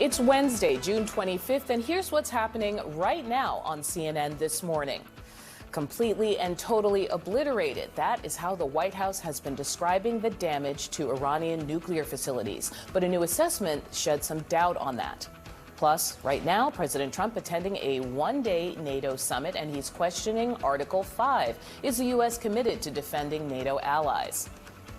It's Wednesday, June 25th, and here's what's happening right now on CNN this morning. Completely and totally obliterated. That is how the White House has been describing the damage to Iranian nuclear facilities. But a new assessment sheds some doubt on that. Plus, right now, President Trump attending a one-day NATO summit, and he's questioning Article 5. Is the U.S. committed to defending NATO allies?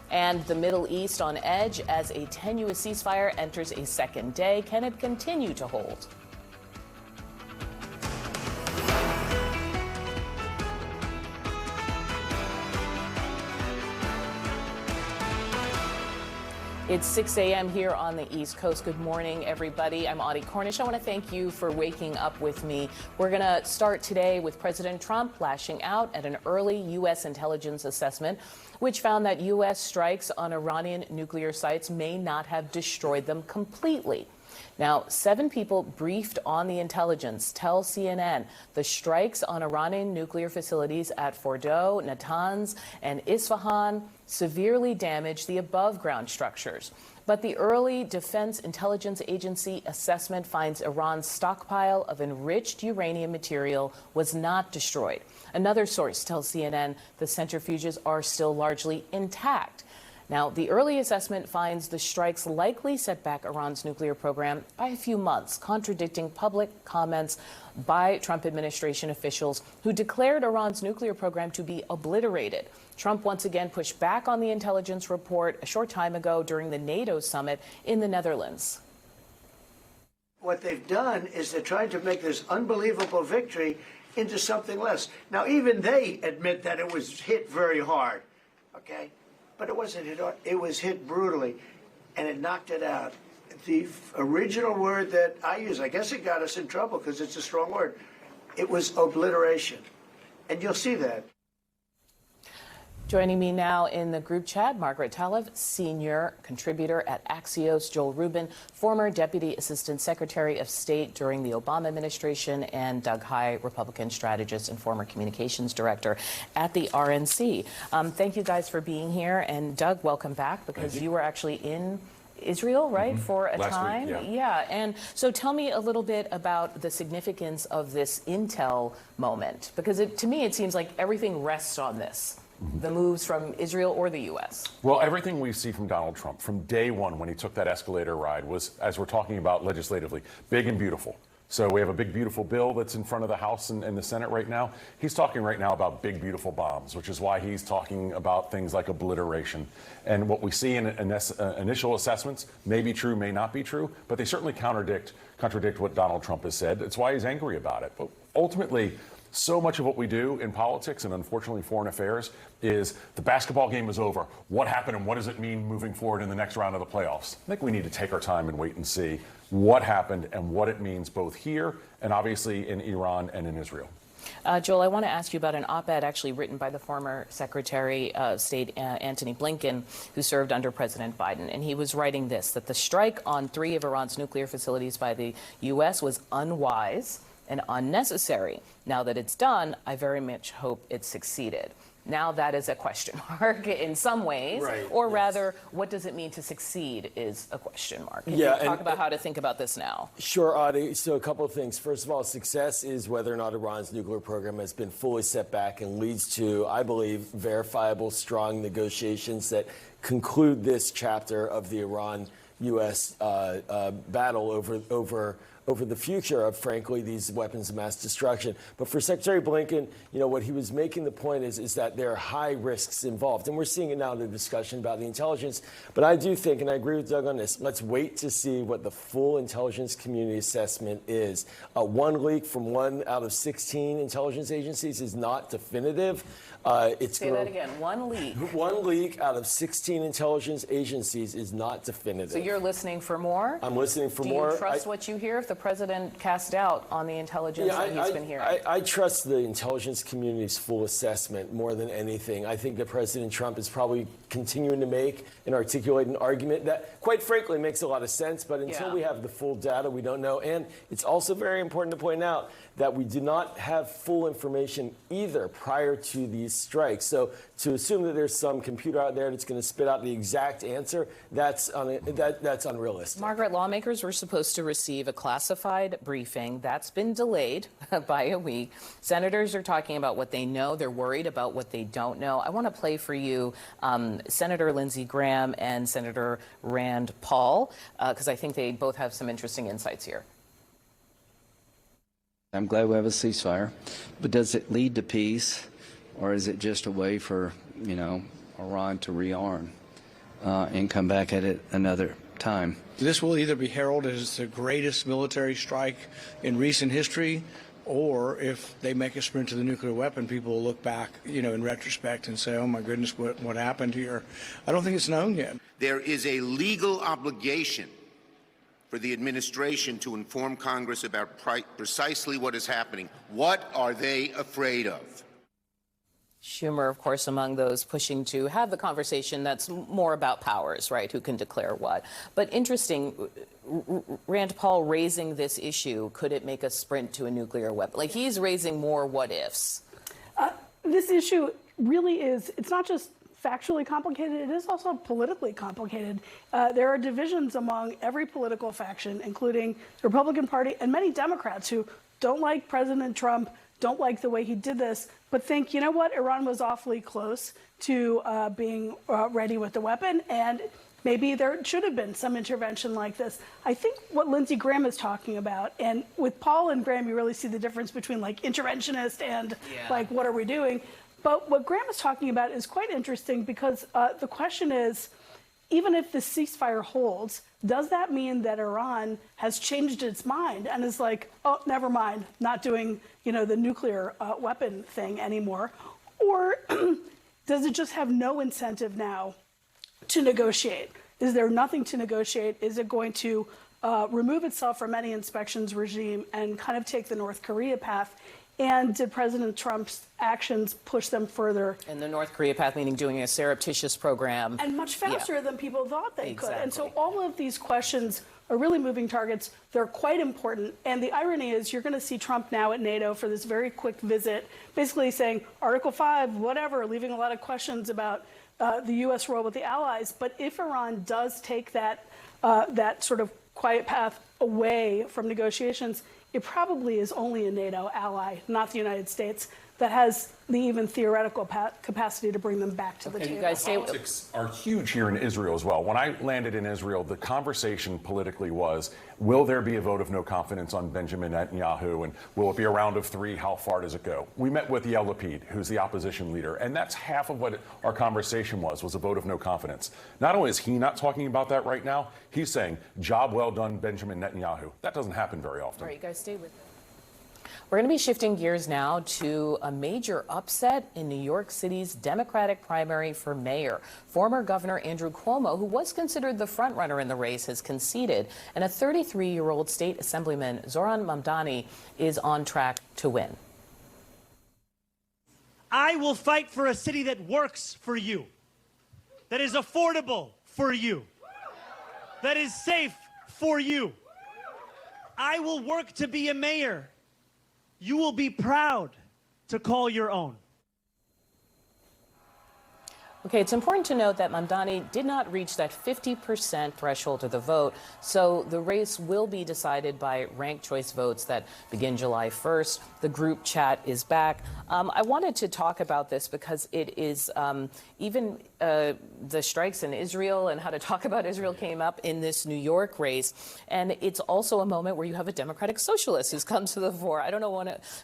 And the Middle East on edge as a tenuous ceasefire enters a second day. Can it continue to hold? It's 6 a.m. here on the East Coast. Good morning, everybody. I'm Audie Cornish. I want to thank you for waking up with me. We're going to start today with President Trump lashing out at an early U.S. intelligence assessment, which found that U.S. strikes on Iranian nuclear sites may not have destroyed them completely. Now, 7 people briefed on the intelligence tell CNN the strikes on Iranian nuclear facilities at Fordow, Natanz, and Isfahan severely damaged the above-ground structures. But the early Defense Intelligence Agency assessment finds Iran's stockpile of enriched uranium material was not destroyed. Another source tells CNN the centrifuges are still largely intact. Now, the early assessment finds the strikes likely set back Iran's nuclear program by a few months, contradicting public comments by Trump administration officials who declared Iran's nuclear program to be obliterated. Trump once again pushed back on the intelligence report a short time ago during the NATO summit in the Netherlands. What they've done is they're trying to make this unbelievable victory into something less. Now, even they admit that it was hit very hard, okay? But it wasn't hit hard. It was hit brutally, and it knocked it out. The original word that I use, I guess it got us in trouble because it's a strong word. It was obliteration, and you'll see that. Joining me now in the group chat, Margaret Talev, senior contributor at Axios, Joel Rubin, former Deputy Assistant Secretary of State during the Obama administration, and Doug Heye, Republican strategist and former communications director at the RNC. Thank you guys for being here. And Doug, welcome back, because you were actually in Israel, right, for a time? Week, yeah. And so tell me a little bit about the significance of this intel moment, because to me it seems like everything rests on this. The moves from Israel or the U.S.? Well, everything we see from Donald Trump from day one when he took that escalator ride was, as we're talking about legislatively, big and beautiful. So we have a big, beautiful bill that's in front of the House and the Senate right now. He's talking right now about big, beautiful bombs, which is why he's talking about things like obliteration. And what we see in initial assessments may be true, may not be true, but they certainly contradict what Donald Trump has said. It's why he's angry about it. But ultimately, so much of what we do in politics and unfortunately foreign affairs is the basketball game is over. What happened and what does it mean moving forward in the next round of the playoffs? I think we need to take our time and wait and see what happened and what it means both here and obviously in Iran and in Israel. Joel, I want to ask you about an op-ed actually written by the former Secretary of State Antony Blinken, who served under President Biden. And he was writing this, that the strike on 3 of Iran's nuclear facilities by the U.S. was unwise and unnecessary. Now that it's done, I very much hope it succeeded. Now that is a question mark in some ways, right, or yes. rather, what does it mean to succeed is a question mark. Can Yeah, you talk about how to think about this now? Sure, Audie. So a couple of things. First of all, success is whether or not Iran's nuclear program has been fully set back and leads to, I believe, verifiable, strong negotiations that conclude this chapter of the Iran-U.S. Battle over the future of, frankly, these weapons of mass destruction. But for Secretary Blinken, what he was making the point is that there are high risks involved. And we're seeing it now in the discussion about the intelligence. But I do think, and I agree with Doug on this, let's wait to see what the full intelligence community assessment is. One leak from 1 out of 16 intelligence agencies is not definitive. Say that again. One leak. One leak out of 16 intelligence agencies is not definitive. So you're listening for more? I'm listening for more. Do you trust what you hear if the president cast doubt on the intelligence that he's been hearing? I trust the intelligence community's full assessment more than anything. I think that President Trump is probably continuing to make and articulate an argument that, quite frankly, makes a lot of sense. But until we have the full data, we don't know. And it's also very important to point out that we do not have full information either prior to these strikes. So to assume that there's some computer out there that's going to spit out the exact answer, that that's unrealistic. Margaret, lawmakers were supposed to receive a classified briefing. That's been delayed by a week. Senators are talking about what they know. They're worried about what they don't know. I want to play for you Senator Lindsey Graham and Senator Rand Paul, because I think they both have some interesting insights here. I'm glad we have a ceasefire, but does it lead to peace, or is it just a way for, Iran to rearm and come back at it another time? This will either be heralded as the greatest military strike in recent history, or if they make a sprint to the nuclear weapon, people will look back, in retrospect and say, oh my goodness, what happened here? I don't think it's known yet. There is a legal obligation for the administration to inform Congress about precisely what is happening. What are they afraid of? Schumer, of course, among those pushing to have the conversation that's more about powers, right? Who can declare what? But interesting, Rand Paul raising this issue, could it make a sprint to a nuclear weapon? Like, he's raising more what ifs. This issue really is, it's not just factually complicated, it is also politically complicated. There are divisions among every political faction, including the Republican Party and many Democrats who don't like President Trump, don't like the way he did this, but think, you know what, Iran was awfully close to being ready with the weapon, and maybe there should have been some intervention like this. I think what Lindsey Graham is talking about, and with Paul and Graham, you really see the difference between like interventionist and like, what are we doing? But what Graham is talking about is quite interesting, because the question is, even if the ceasefire holds, does that mean that Iran has changed its mind and is like, oh, never mind, not doing, the nuclear weapon thing anymore? Or does it just have no incentive now to negotiate? Is there nothing to negotiate? Is it going to remove itself from any inspections regime and kind of take the North Korea path? And did President Trump's actions push them further? And the North Korea path, meaning doing a surreptitious program. And much faster than people thought they could. And so Exactly. all of these questions are really moving targets. They're quite important. And the irony is you're going to see Trump now at NATO for this very quick visit, basically saying Article 5, whatever, leaving a lot of questions about the U.S. role with the allies. But if Iran does take that sort of quiet path away from negotiations, it probably is only a NATO ally, not the United States, that has the even theoretical capacity to bring them back to the table. You guys say Politics are huge here in Israel as well. When I landed in Israel, the conversation politically was, will there be a vote of no confidence on Benjamin Netanyahu, and will it be a round of three? How far does it go? We met with Yair Lapid, who's the opposition leader, and that's half of what our conversation was a vote of no confidence. Not only is he not talking about that right now, he's saying, job well done, Benjamin Netanyahu. That doesn't happen very often. All right, you guys stay with it. We're going to be shifting gears now to a major upset in New York City's Democratic primary for mayor. Former Governor Andrew Cuomo, who was considered the frontrunner in the race, has conceded, and a 33-year-old state assemblyman, Zohran Mamdani, is on track to win. I will fight for a city that works for you, that is affordable for you, that is safe for you. I will work to be a mayor you will be proud to call your own. Okay, it's important to note that Mamdani did not reach that 50% threshold of the vote, so the race will be decided by ranked choice votes that begin July 1st. The group chat is back. I wanted to talk about this because it is even the strikes in Israel and how to talk about Israel came up in this New York race. And it's also a moment where you have a Democratic socialist who's come to the fore. I don't know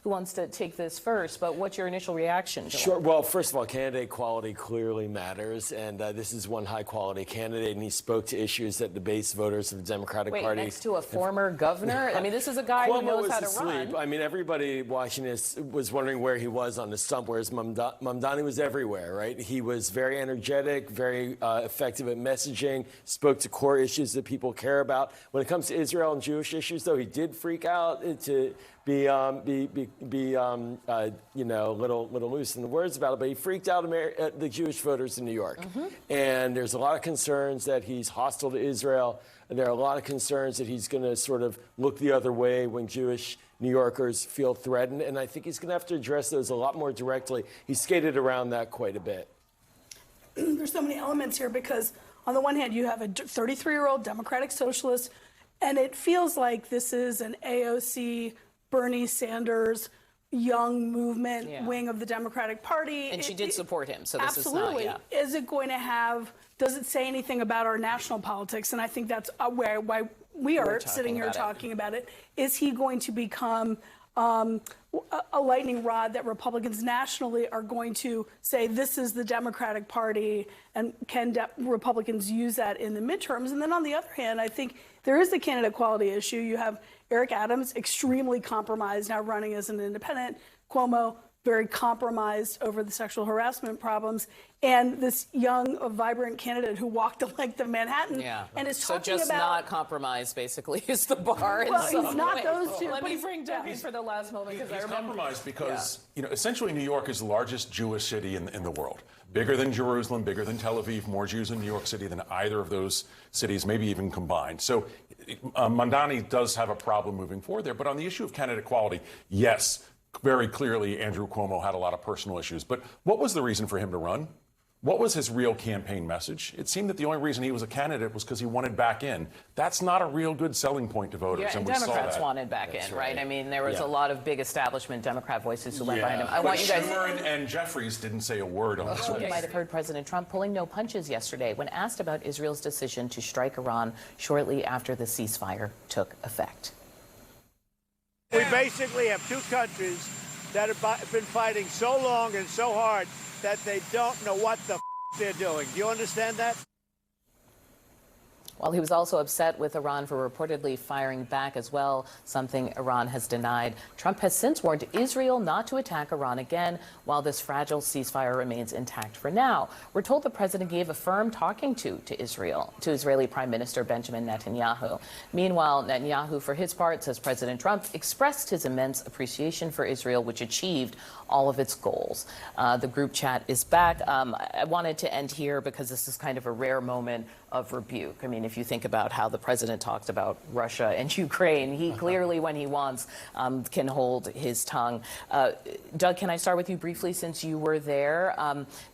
who wants to take this first, but what's your initial reaction? Sure. Well, first of all, candidate quality clearly matters, and this is one high-quality candidate, and he spoke to issues that the base voters of the Democratic Party. Next to a former governor? I mean, this is a guy who knows how to run. I mean, everybody watching this was wondering where he was on the stump, whereas Mamdani was everywhere, right? He was very energetic, very effective at messaging, spoke to core issues that people care about. When it comes to Israel and Jewish issues, though, he did freak out to be little loose in the words about it, but he freaked out the Jewish voters in New York. And there's a lot of concerns that he's hostile to Israel. And there are a lot of concerns that he's going to sort of look the other way when Jewish New Yorkers feel threatened. And I think he's going to have to address those a lot more directly. He skated around that quite a bit. There's so many elements here because on the one hand, you have a 33-year-old Democratic socialist, and it feels like this is an AOC, Bernie Sanders, young movement wing of the Democratic Party. And she did support him, so this absolutely. is not, Is it going to have, does it say anything about our national politics? And I think that's why we are sitting here talking about it. Is he going to become a lightning rod that Republicans nationally are going to say this is the Democratic Party, and can Republicans use that in the midterms? And then on the other hand, I think there is the candidate quality issue. You have Eric Adams, extremely compromised, now running as an independent. Cuomo, very compromised over the sexual harassment problems. And this young, vibrant candidate who walked the length of Manhattan and is talking about... So just not compromised, basically, is the bar. Well, he's not those two. Let me bring Doug in for the last moment, because I remember... compromised because, essentially New York is the largest Jewish city in the world. Bigger than Jerusalem, bigger than Tel Aviv, more Jews in New York City than either of those cities, maybe even combined. So Mamdani does have a problem moving forward there. But on the issue of candidate quality, yes, very clearly Andrew Cuomo had a lot of personal issues. But what was the reason for him to run? What was his real campaign message? It seemed that the only reason he was a candidate was because he wanted back in. That's not a real good selling point to voters. Yeah, and Democrats wanted back in, right? I mean, there was a lot of big establishment Democrat voices who went behind him. I want you guys. Schumer and Jeffries didn't say a word on this. You might have heard President Trump pulling no punches yesterday when asked about Israel's decision to strike Iran shortly after the ceasefire took effect. We basically have two countries that have been fighting so long and so hard that they don't know what the they're doing. Do you understand that? While he was also upset with Iran for reportedly firing back as well, something Iran has denied. Trump has since warned Israel not to attack Iran again while this fragile ceasefire remains intact for now. We're told the president gave a firm talking to Israeli Prime Minister Benjamin Netanyahu. Meanwhile, Netanyahu, for his part, says President Trump expressed his immense appreciation for Israel, which achieved all of its goals. The group chat is back. I wanted to end here because this is kind of a rare moment of rebuke. I mean, if you think about how the president talked about Russia and Ukraine, he clearly, when he wants, can hold his tongue. Doug, can I start with you briefly since you were there?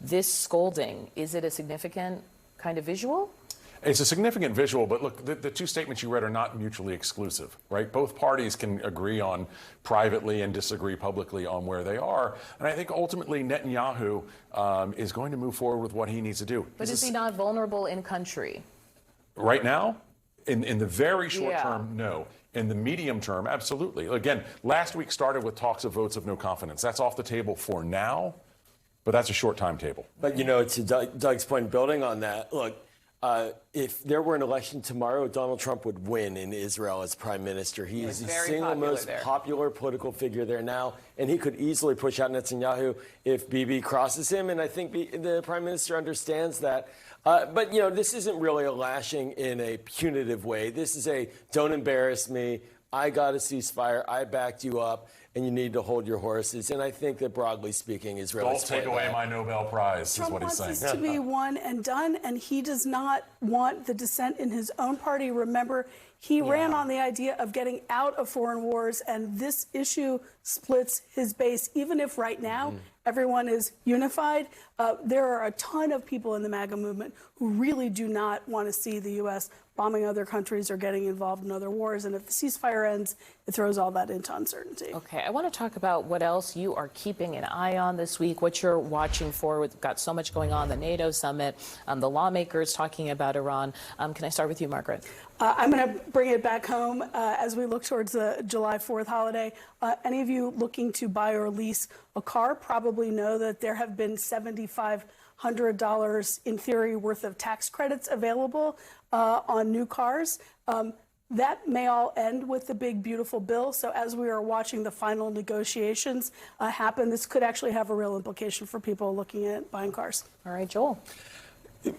This scolding, is it a significant kind of visual? It's a significant visual, but look, the two statements you read are not mutually exclusive, right? Both parties can agree on privately and disagree publicly on where they are. And I think ultimately Netanyahu is going to move forward with what he needs to do. But is he not vulnerable in country? Right now? In the very short term, no. In the medium term, absolutely. Again, last week started with talks of votes of no confidence. That's off the table for now, but that's a short timetable. But, to Doug's point, building on that, look, if there were an election tomorrow, Donald Trump would win in Israel as prime minister. He is the single most popular political figure there now, and he could easily push out Netanyahu if Bibi crosses him, and I think the prime minister understands that. But, this isn't really a lashing in a punitive way. This is a don't embarrass me. I got a ceasefire. I backed you up. And you need to hold your horses. And I think that, broadly speaking, Israel don't take away my Nobel Prize, Trump is what he's saying. wants this to be one and done, and he does not want the dissent in his own party. Remember, he ran on the idea of getting out of foreign wars, and this issue splits his base. Even if right now everyone is unified, there are a ton of people in the MAGA movement who really do not want to see the U.S. bombing other countries or getting involved in other wars. And if the ceasefire ends, it throws all that into uncertainty. Okay, I want to talk about what else you are keeping an eye on this week, what you're watching for. We've got so much going on, the NATO summit, the lawmakers talking about Iran. Can I start with you, Margaret? I'm going to bring it back home as we look towards the July 4th holiday. Any of you looking to buy or lease a car probably know that there have been $7,500 in theory worth of tax credits available on new cars. That may all end with the big, beautiful bill. So as we are watching the final negotiations happen, this could actually have a real implication for people looking at buying cars. All right, Joel.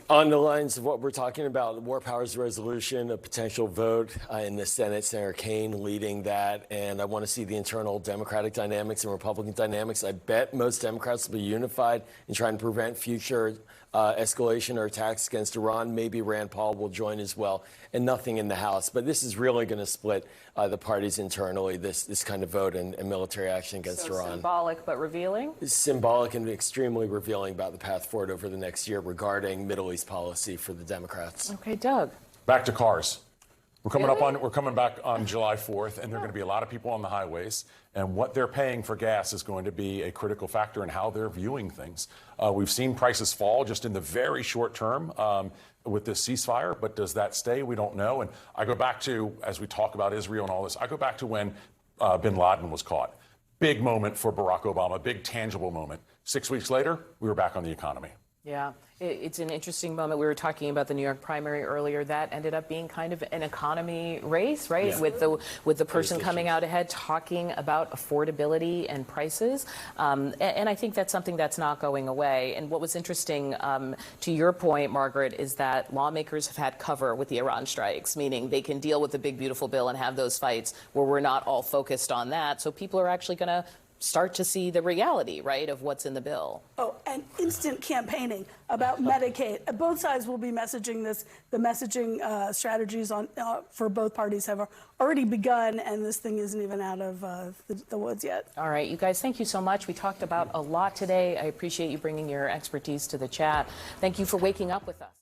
On the lines of what we're talking about, the War Powers Resolution, a potential vote in the Senate, Senator Kaine leading that, and I want to see the internal Democratic dynamics and Republican dynamics. I bet most Democrats will be unified in trying to prevent future escalation or attacks against Iran. Maybe Rand Paul will join as well, and nothing in the House. But this is really going to split the parties internally, this kind of vote and military action against Iran. Symbolic but revealing? Symbolic and extremely revealing about the path forward over the next year regarding Middle East policy for the Democrats. Okay, Doug. Back to cars. We're coming back on July 4th, and there are going to be a lot of people on the highways, and what they're paying for gas is going to be a critical factor in how they're viewing things. We've seen prices fall just in the very short term with this ceasefire, but does that stay? We don't know. And I go back to, as we talk about Israel and all this, I go back to when bin Laden was caught. Big moment for Barack Obama, big tangible moment. 6 weeks later, we were back on the economy. Yeah, it's an interesting moment. We were talking about the New York primary earlier. That ended up being kind of an economy race, right? Yeah. With the person coming out ahead talking about affordability and prices. And I think that's something that's not going away. And what was interesting, to your point, Margaret, is that lawmakers have had cover with the Iran strikes, meaning they can deal with the big, beautiful bill and have those fights where we're not all focused on that. So people are actually going to start to see the reality, right, of what's in the bill. Oh, and instant campaigning about Medicaid. Both sides will be messaging this. The messaging strategies for both parties have already begun, and this thing isn't even out of the woods yet. All right, you guys, thank you so much. We talked about a lot today. I appreciate you bringing your expertise to the chat. Thank you for waking up with us.